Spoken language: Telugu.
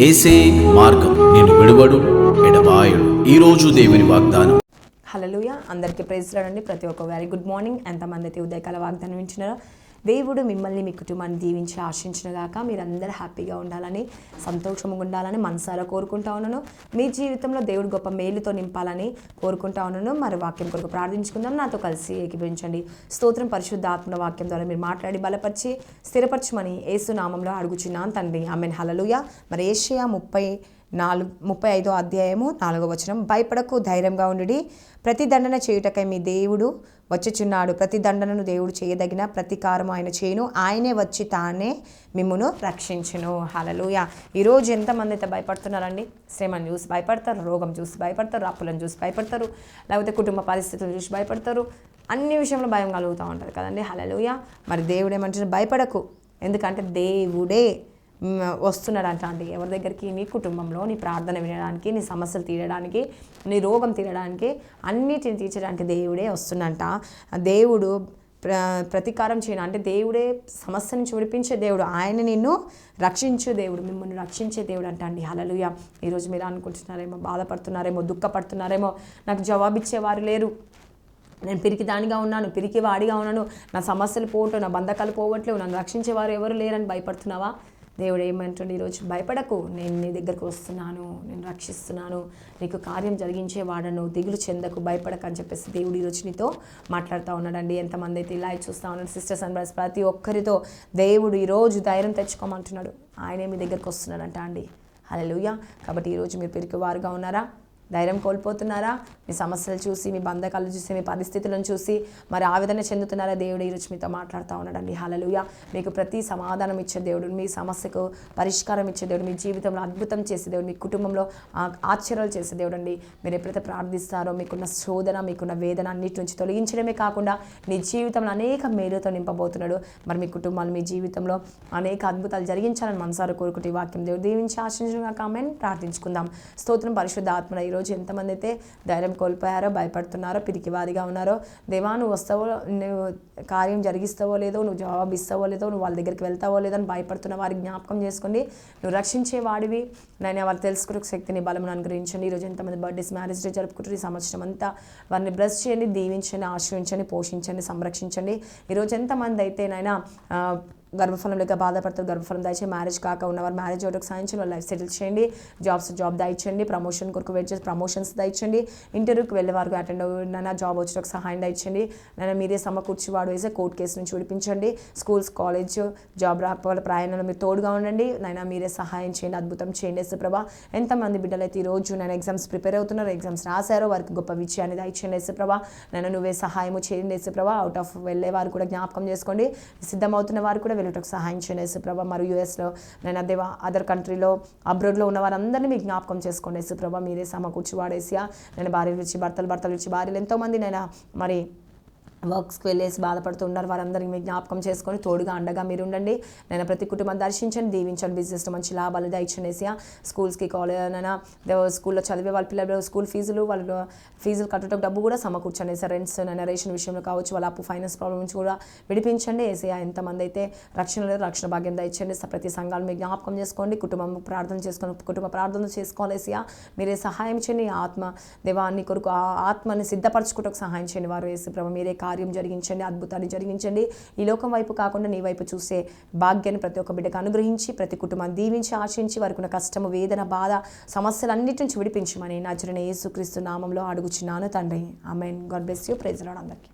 యేసే మార్గం, నిన్ను విడువడు ఎడబాయడు. ఈరోజు దేవుని వాగ్దానం. హల్లెలూయా. అందరికీ ప్రైజ్ లార్డ్ అండి. ప్రతి ఒక్క వెరీ గుడ్ మార్నింగ్. ఎంతమంది అయితే ఉదయకాల వాగ్దానం వింటున్నారో దేవుడు మిమ్మల్ని మీ కుటుంబాన్ని దీవించి ఆశించినగాక మీరందరూ హ్యాపీగా ఉండాలని, సంతోషంగా ఉండాలని మనసారా కోరుకుంటా ఉన్నాను. మీ జీవితంలో దేవుడు గొప్ప మేలుతో నింపాలని కోరుకుంటా ఉన్నాను. మరి వాక్యం కొరకు ప్రార్థించుకుందాం. నాతో కలిసి ఏకీభవించండి. స్తోత్రం. పరిశుద్ధ ఆత్మ వాక్యం ద్వారా మీరు మాట్లాడి బలపరిచి స్థిరపరచమని యేసు నామంలో అడుగుచున్నాను తండ్రి. ఆమేన్. హల్లెలూయా. మరి యెషయా 35వ అధ్యాయము 4వ వచనం. భయపడకు, ధైర్యంగా ఉండుడి, ప్రతి దండన చేయుటకై మీ దేవుడు వచ్చుచున్నాడు. ప్రతి దండనను దేవుడు చేయదగిన ప్రతీకారం ఆయన చేయును. ఆయనే వచ్చి తానే మిమ్మును రక్షించును. హల్లెలూయా. ఈరోజు ఎంతమంది అయితే భయపడుతున్నారండి? శ్రమను చూసి భయపడతారు, రోగం చూసి భయపడతారు, అప్పులను చూసి భయపడతారు, లేకపోతే కుటుంబ పరిస్థితులను చూసి భయపడతారు. అన్ని విషయంలో భయం కలుగుతూ ఉంటుంది కదండి. హల్లెలూయా. మరి దేవుడు ఏమంటున్నారు? భయపడకు, ఎందుకంటే దేవుడే వస్తున్నాడంట అండి. ఎవరి దగ్గరికి? నీ కుటుంబంలో నీ ప్రార్థన వినడానికి, నీ సమస్యలు తీరడానికి, నీ రోగం తీరడానికి, అన్నిటిని తీర్చడానికి దేవుడే వస్తుందంట. దేవుడు ప్రతీకారం చేయను అంటే దేవుడే సమస్య నుంచి విడిపించే దేవుడు, ఆయన నిన్ను రక్షించే దేవుడు, మిమ్మల్ని రక్షించే దేవుడు అంట అండి. హల్లెలూయా. ఈరోజు మీరు అనుకుంటున్నారేమో, బాధపడుతున్నారేమో, దుఃఖపడుతున్నారేమో, నాకు జవాబిచ్చేవారు లేరు, నేను పిరికి దానిగా ఉన్నాను, పిరికి వాడిగా ఉన్నాను, నా సమస్యలు పోవటం, నా బంధకాలు పోవట్లేవు, నన్ను రక్షించేవారు ఎవరు లేరని భయపడుతున్నావా? దేవుడు ఏమంటుండే? ఈరోజు భయపడకు, నేను నీ దగ్గరకు వస్తున్నాను, నేను రక్షిస్తున్నాను, నీకు కార్యం జరిగించేవాడను, దిగులు చెందకు, భయపడకు అని చెప్పేసి దేవుడు ఈరోజు నీతో మాట్లాడుతూ ఉన్నాడండి. ఎంతమంది అయితే ఇలా చూస్తూ ఉన్నాడు? సిస్టర్స్ అండ్ బ్రదర్స్, ప్రతి ఒక్కరితో దేవుడు ఈరోజు ధైర్యం తెచ్చుకోమంటున్నాడు. ఆయనే మీ దగ్గరకు వస్తున్నాడంట అండి. హల్లెలూయా. కాబట్టి ఈరోజు మీరు పిరికి వారుగా ఉన్నారా? ధైర్యం కోల్పోతున్నారా? మీ సమస్యలు చూసి, మీ బంధకాలు చూసి, మీ పరిస్థితులను చూసి మరి ఆవేదన చెందుతున్నారా? దేవుడు ఈరోజు మీతో మాట్లాడుతూ ఉన్నాడండి. హల్లెలూయా. మీకు ప్రతి సమాధానం ఇచ్చే దేవుడు, మీ సమస్యకు పరిష్కారం ఇచ్చే దేవుడు, మీ జీవితంలో అద్భుతం చేసే దేవుడు, మీ కుటుంబంలో ఆశ్చర్యాలు చేసే దేవుడు అండి. మీరు ఎప్పుడైతే ప్రార్థిస్తారో మీకున్న శోధన, మీకున్న వేదన అన్నిటి నుంచి తొలగించడమే కాకుండా మీ జీవితంలో అనేక మేలుతో నింపబోతున్నాడు. మరి మీ కుటుంబాలు, మీ జీవితంలో అనేక అద్భుతాలు జరిగించాలని మనసారా కోరుకుంటే వాక్యం దేవుడు దీవించి ఆశించగా కామెంట్ ప్రార్థించుకుందాం. స్తోత్రం. పరిశుద్ధ ఆత్మ ఈరోజు ఎంతమంది అయితే ధైర్యం కోల్పోయారో, భయపడుతున్నారో, పిరికివారిగా ఉన్నారో, దేవా నువ్వు వస్తావో, నువ్వు కార్యం జరిగిస్తావో లేదో, నువ్వు జవాబు ఇస్తావో లేదో, నువ్వు వాళ్ళ దగ్గరికి వెళ్తావో లేదో అని భయపడుతున్న వారికి జ్ఞాపకం చేసుకోండి. నువ్వు రక్షించే వాడివి, నేను వాళ్ళు తెలుసుకునే శక్తిని, బలమును అనుగ్రహించండి. ఈరోజు ఎంతమంది బర్త్డేస్, మ్యారేజ్ డే జరుపుకుంటారు, ఈ సంవత్సరం అంతా వారిని బ్లెస్ చేయండి, దీవించండి, ఆశ్రయించండి, పోషించండి, సంరక్షించండి. ఈరోజు ఎంతమంది అయితే నాయనా గర్భఫలం లేక బాధపడతారు, గర్భఫలం దయచేసి, మ్యారేజ్ కాక ఉన్నవారు మ్యారేజ్ ఒకటి సాధించండి, వాళ్ళ లైఫ్ సెటిల్ చేయండి, జాబ్ దయచండి, ప్రమోషన్ కొరకు వెయిట్ చేసి ప్రమోషన్స్ దయచండి, ఇంటర్వ్యూకి వెళ్ళే వారికి అటెండ్ అయినా జాబ్ వచ్చేటకు సహాయం దయచండి. నేను మీరే సమకూర్చివాడు వేసే కోర్టు కేసు నుంచి విడిపించండి. స్కూల్స్, కాలేజ్, జాబ్ రాకపోవడం ప్రయాణంలో మీరు తోడుగా ఉండండి. నైనా మీరే సహాయం చేయండి, అద్భుతం చేయండి యేసుప్రభా. ఎంతమంది బిడ్డలు అయితే ఈరోజు నేను ఎగ్జామ్స్ ప్రిపేర్ అవుతున్నారు, ఎగ్జామ్స్ రాశారో వారికి గొప్ప విజయాన్ని దయచేయండి యేసుప్రభా. నేను నువ్వే సహాయము చేయండి యేసుప్రభా. అవుట్ ఆఫ్ వెళ్ళే వారు కూడా జ్ఞాపకం చేసుకోండి, సిద్ధమవుతున్న వారు కూడా వెళ్ళటకు సహాయం చేయండి యేసుప్రభా. మరియు యూఎస్లో నేను దేవా, అదర్ కంట్రీలో, అబ్రాడ్లో ఉన్న వారందరినీ మీకు జ్ఞాపకం చేసుకోండి యేసుప్రభా. మీరే సమకూర్చి వాడేసియా. నేను భార్యలు ఇచ్చి భర్తలు ఇచ్చి భార్యలు ఎంతోమంది నేను మరి వర్క్స్కి వెళ్ళేసి బాధపడుతూ ఉన్నారు, వారందరికీ మీకు జ్ఞాపకం చేసుకొని తోడుగా అండగా మీరు ఉండండి. నేను ప్రతి కుటుంబాన్ని దర్శించండి, దీవించండి, బిజినెస్లో మంచి లాభాలు దయచేసియా. స్కూల్స్కి, కాలేజ్నైనా స్కూల్లో చదివే వాళ్ళ పిల్లలు స్కూల్ ఫీజులు, వాళ్ళు ఫీజులు కట్టడం డబ్బు కూడా సమకూర్చండి. రెంట్స్, రేషన్ విషయంలో కావచ్చు, వాళ్ళ అప్పు ఫైనాన్స్ ప్రాబ్లమ్ నుంచి కూడా విడిపించండి ఏసయ్యా. ఎంతమంది అయితే రక్షణ లేదు, రక్షణ భాగ్యం దయచండి. ప్రతి సంఘాలు మీకు జ్ఞాపకం చేసుకోండి, కుటుంబం ప్రార్థన చేసుకొని కుటుంబ ప్రార్థన చేసుకోవాలి ఏసయ్యా. మీరే సహాయం చేయండి. ఆత్మ దేవాన్ని కొరకు ఆత్మని సిద్ధపరచుకోవడానికి సహాయం చేయండి వారు యేసుప్రభు. మీరే కార్యం జరిగించండి, అద్భుతాన్ని జరిగించండి. ఈ లోకం వైపు కాకుండా నీ వైపు చూసే భాగ్యాన్ని ప్రతి ఒక్క బిడ్డకు అనుగ్రహించి, ప్రతి కుటుంబాన్ని దీవించి, ఆశించి, వారికి ఉన్న కష్టము, వేదన, బాధ, సమస్యలన్నిటి నుంచి విడిపించమని నజరేయుడైన యేసుక్రీస్తు నామంలో అడుగుచున్నాను తండ్రి. Amen. God bless you. Praise Lord అందరికీ.